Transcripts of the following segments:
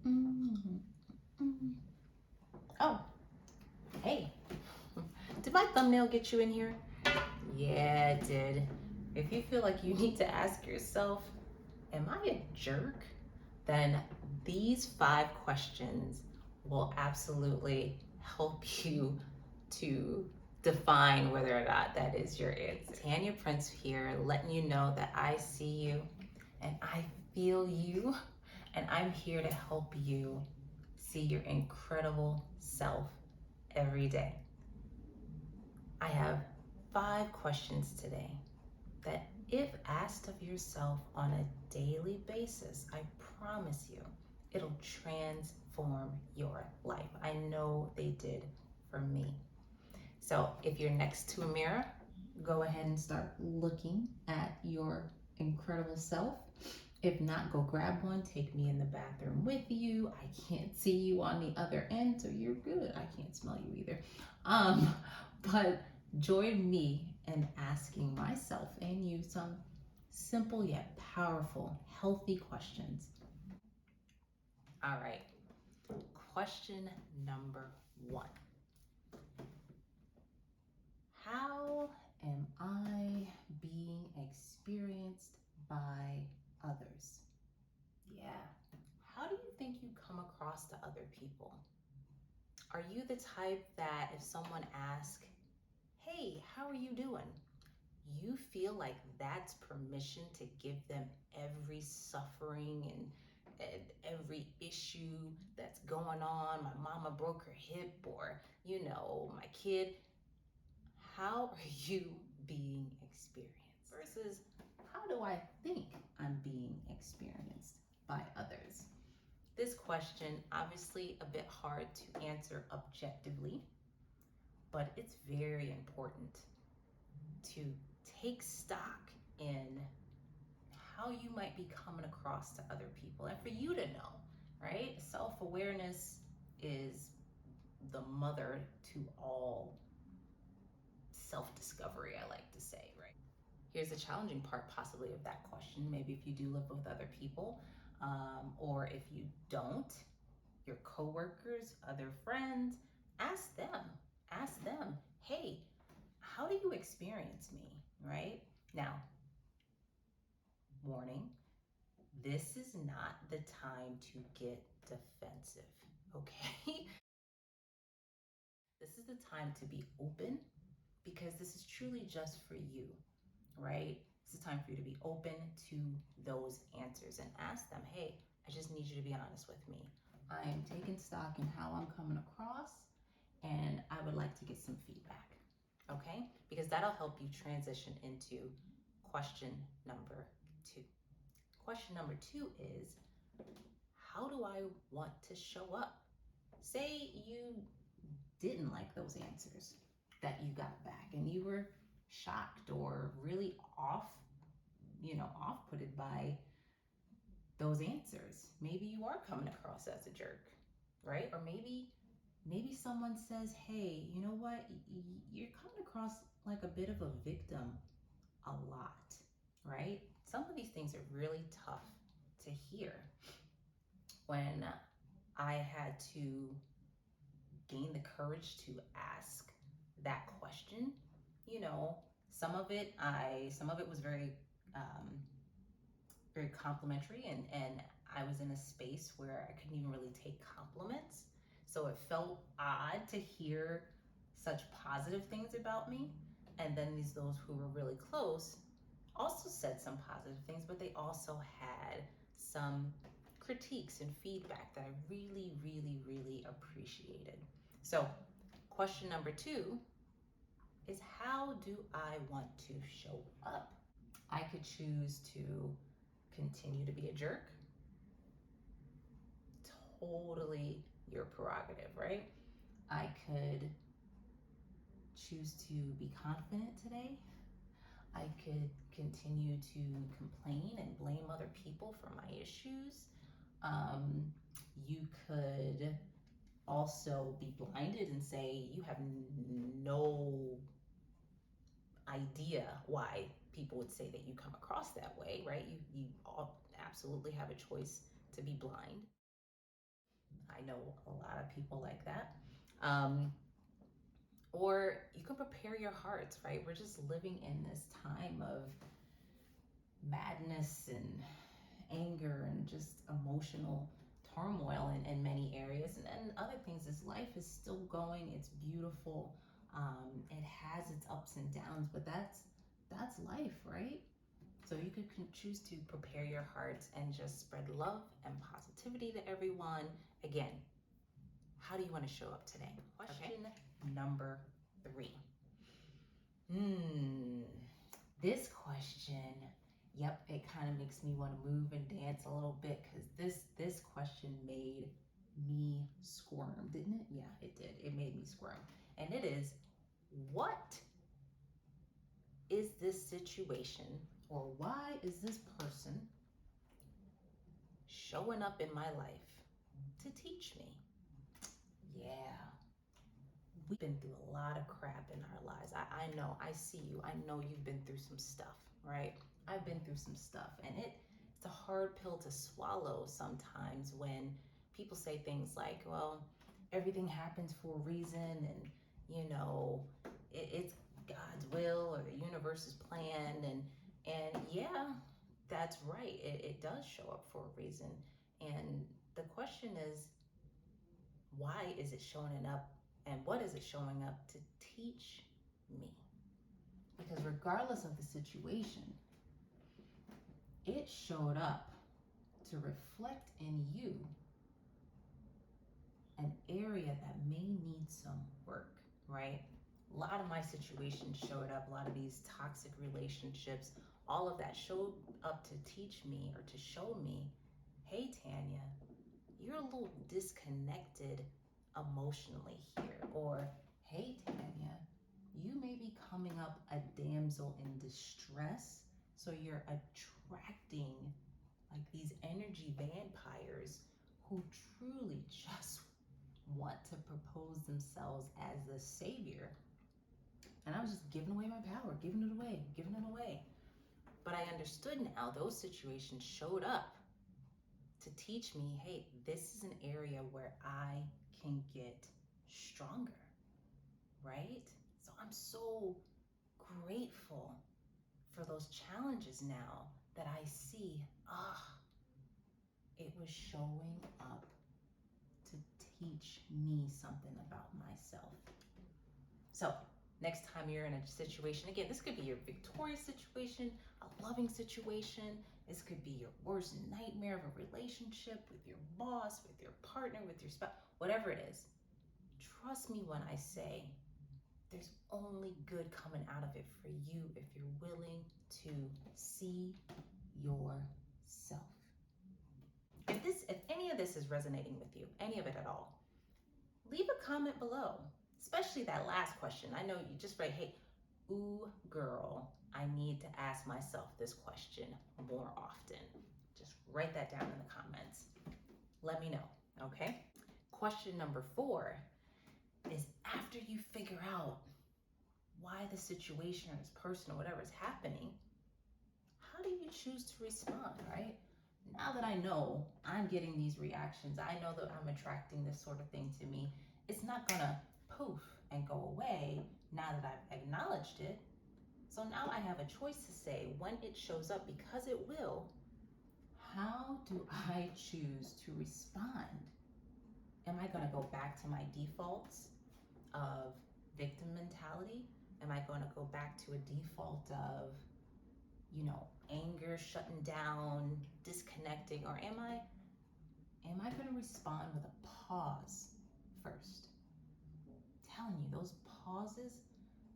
Mm, mm. Oh, hey, did my thumbnail get you in here? Yeah, it did. If you feel like you need to ask yourself, am I a jerk? Then these 5 questions will absolutely help you to define whether or not that is your answer. Tanya Prince here, letting you know that I see you and I feel you, and I'm here to help you see your incredible self every day. I have 5 questions today that, if asked of yourself on a daily basis, I promise you, it'll transform your life. I know they did for me. So if you're next to a mirror, go ahead and start looking at your incredible self. If not, go grab one, take me in the bathroom with you. I can't see you on the other end, so you're good. I can't smell you either. But join me in asking myself and you some simple yet powerful, healthy questions. All right, question number 1. How am I being experienced by others? Yeah. How do you think you come across to other people? Are you the type that if someone asks, hey, how are you doing? You feel like that's permission to give them every suffering and every issue that's going on. My mama broke her hip, or, my kid. How are you being experienced? Versus, how do I think I'm being experienced by others? This question, obviously a bit hard to answer objectively, but it's very important to take stock in how you might be coming across to other people and for you to know, right? Self-awareness is the mother to all self-discovery, I like to say, right? Here's the challenging part possibly of that question. Maybe if you do live with other people, or if you don't, your coworkers, other friends, ask them, hey, how do you experience me, right? Now, warning, this is not the time to get defensive, okay? This is the time to be open, because this is truly just for you, right? It's time for you to be open to those answers and ask them, hey, I just need you to be honest with me. I am taking stock in how I'm coming across, and I would like to get some feedback, okay? Because that'll help you transition into question number 2. Question number 2 is, how do I want to show up? Say you didn't like those answers that you got back and you were shocked or really off-putted by those answers. Maybe you are coming across as a jerk, right? Or maybe someone says, hey, you know what? You're coming across like a bit of a victim a lot, right? Some of these things are really tough to hear. When I had to gain the courage to ask that question, you know, some of it was very very complimentary, and I was in a space where I couldn't even really take compliments. So it felt odd to hear such positive things about me. And then those who were really close also said some positive things, but they also had some critiques and feedback that I really, really, really appreciated. So, question number 2 is, how do I want to show up? I could choose to continue to be a jerk. Totally your prerogative, right? I could choose to be confident today. I could continue to complain and blame other people for my issues. You could also be blinded and say you have no idea why people would say that you come across that way, right? You all absolutely have a choice to be blind. I know a lot of people like that. Um, or you can prepare your hearts, right? We're just living in this time of madness and anger and just emotional turmoil in many areas. And other things is life is still going, it's beautiful. It has its ups and downs, but that's life, right? So you could choose to prepare your heart and just spread love and positivity to everyone. Again, how do you want to show up today? Question number 3. This question, yep, it kind of makes me want to move and dance a little bit, because this question made me squirm, didn't it? Yeah, it did. It made me squirm. And it is, what is this situation, or why is this person showing up in my life to teach me? Yeah. We've been through a lot of crap in our lives. I know, I see you. I know you've been through some stuff, right? I've been through some stuff, and it's a hard pill to swallow sometimes when people say things like, well, everything happens for a reason, and it's God's will or the universe's plan, and yeah, that's right. It does show up for a reason. And the question is, why is it showing up, and what is it showing up to teach me? Because regardless of the situation, it showed up to reflect in you an area that may need some work, right? A lot of my situations showed up, a lot of these toxic relationships, all of that showed up to teach me, or to show me, hey, Tanya, you're a little disconnected emotionally here. Or, hey, Tanya, you may be coming up a damsel in distress, so you're attracting like these energy vampires who truly just want to propose themselves as the savior. And I was just giving away my power, giving it away. But I understood now those situations showed up to teach me, hey, this is an area where I can get stronger, right? So I'm so grateful for those challenges now that I see, it was showing up to teach me something about myself. So next time you're in a situation, again, this could be your victorious situation, a loving situation. This could be your worst nightmare of a relationship with your boss, with your partner, with your spouse, whatever it is. Trust me when I say there's only good coming out of it for you if you're willing to see yourself. If any of this is resonating with you, any of it at all, leave a comment below, especially that last question. I know you just write, hey, ooh, girl, I need to ask myself this question more often. Just write that down in the comments. Let me know, okay? Question number 4 is, after you figure out why the situation or this person or whatever is happening, how do you choose to respond, right? Now that I know I'm getting these reactions, I know that I'm attracting this sort of thing to me, it's not gonna poof and go away now that I've acknowledged it. So now I have a choice to say, when it shows up, because it will, how do I choose to respond? Am I gonna go back to my defaults of victim mentality? Am I gonna go back to a default of, anger, shutting down, disconnecting? Or am I going to respond with a pause first? I'm telling you, those pauses,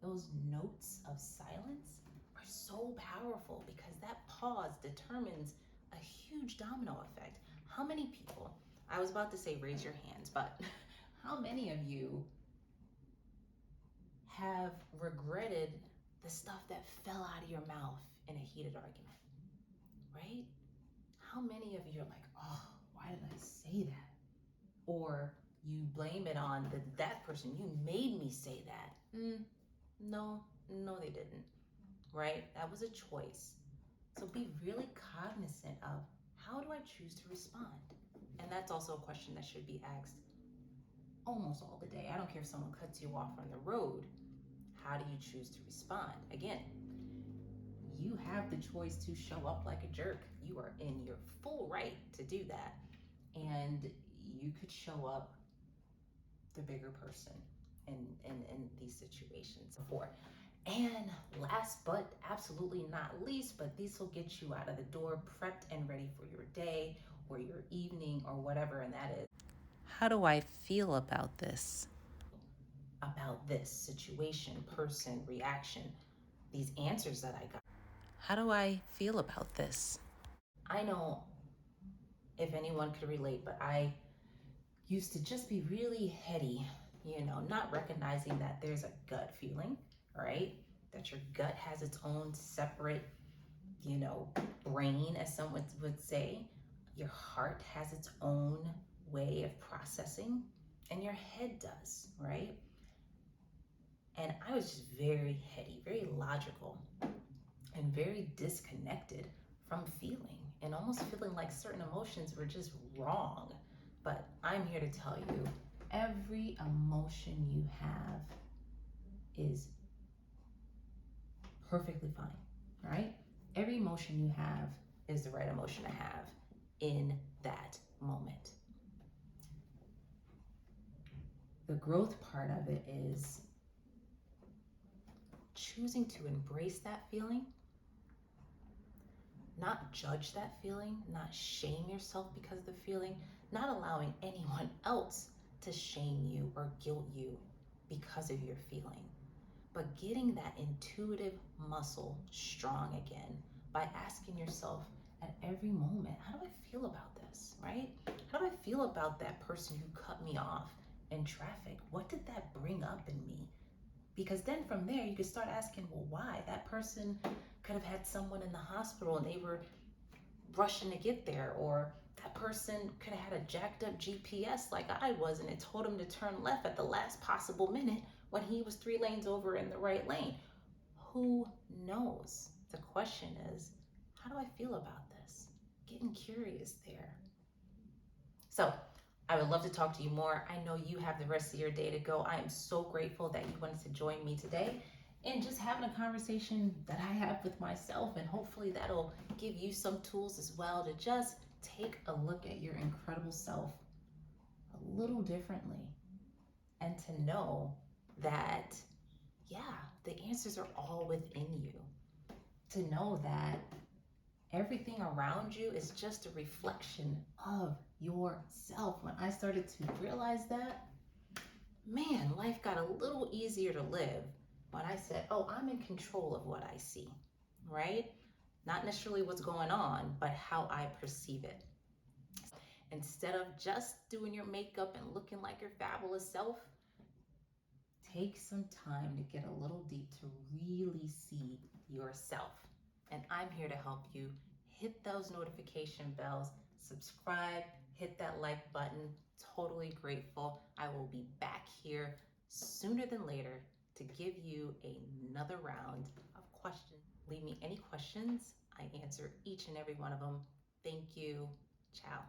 those notes of silence are so powerful, because that pause determines a huge domino effect. How many people, I was about to say raise your hands, but how many of you have regretted the stuff that fell out of your mouth in a heated argument, right? How many of you are like, oh, why did I say that? Or you blame it on that person, you made me say that. No, they didn't, right? That was a choice. So be really cognizant of, how do I choose to respond? And that's also a question that should be asked almost all the day. I don't care if someone cuts you off on the road. How do you choose to respond? Again, you have the choice to show up like a jerk. You are in your full right to do that. And you could show up the bigger person in these situations before. And last but absolutely not least, but these will get you out of the door prepped and ready for your day or your evening or whatever, and that is, how do I feel about this? About this situation, person, reaction, these answers that I got. How do I feel about this? I know if anyone could relate, but I used to just be really heady, not recognizing that there's a gut feeling, right? That your gut has its own separate, brain, as someone would say. Your heart has its own way of processing, and your head does, right? And I was just very heady, very logical, and very disconnected from feeling, and almost feeling like certain emotions were just wrong. But I'm here to tell you, every emotion you have is perfectly fine, right? Every emotion you have is the right emotion to have in that moment. The growth part of it is choosing to embrace that feeling, not judge that feeling, not shame yourself because of the feeling, not allowing anyone else to shame you or guilt you because of your feeling, but getting that intuitive muscle strong again by asking yourself at every moment, how do I feel about this, right? How do I feel about that person who cut me off in traffic? What did that bring up in me? Because then from there, you could start asking, well, why? That person could have had someone in the hospital and they were rushing to get there, or that person could have had a jacked up GPS like I was and it told him to turn left at the last possible minute when he was 3 lanes over in the right lane. Who knows? The question is, how do I feel about this? Getting curious there. So I would love to talk to you more. I know you have the rest of your day to go. I am so grateful that you wanted to join me today and just having a conversation that I have with myself. And hopefully that'll give you some tools as well to just take a look at your incredible self a little differently and to know that, yeah, the answers are all within you. To know that everything around you is just a reflection of yourself. When I started to realize that, man, life got a little easier to live when I said, oh, I'm in control of what I see, right? Not necessarily what's going on, but how I perceive it. Instead of just doing your makeup and looking like your fabulous self, take some time to get a little deep to really see yourself. And I'm here to help you. Hit those notification bells, subscribe, hit that like button. Totally grateful. I will be back here sooner than later to give you another round of questions. Leave me any questions. I answer each and every one of them. Thank you. Ciao.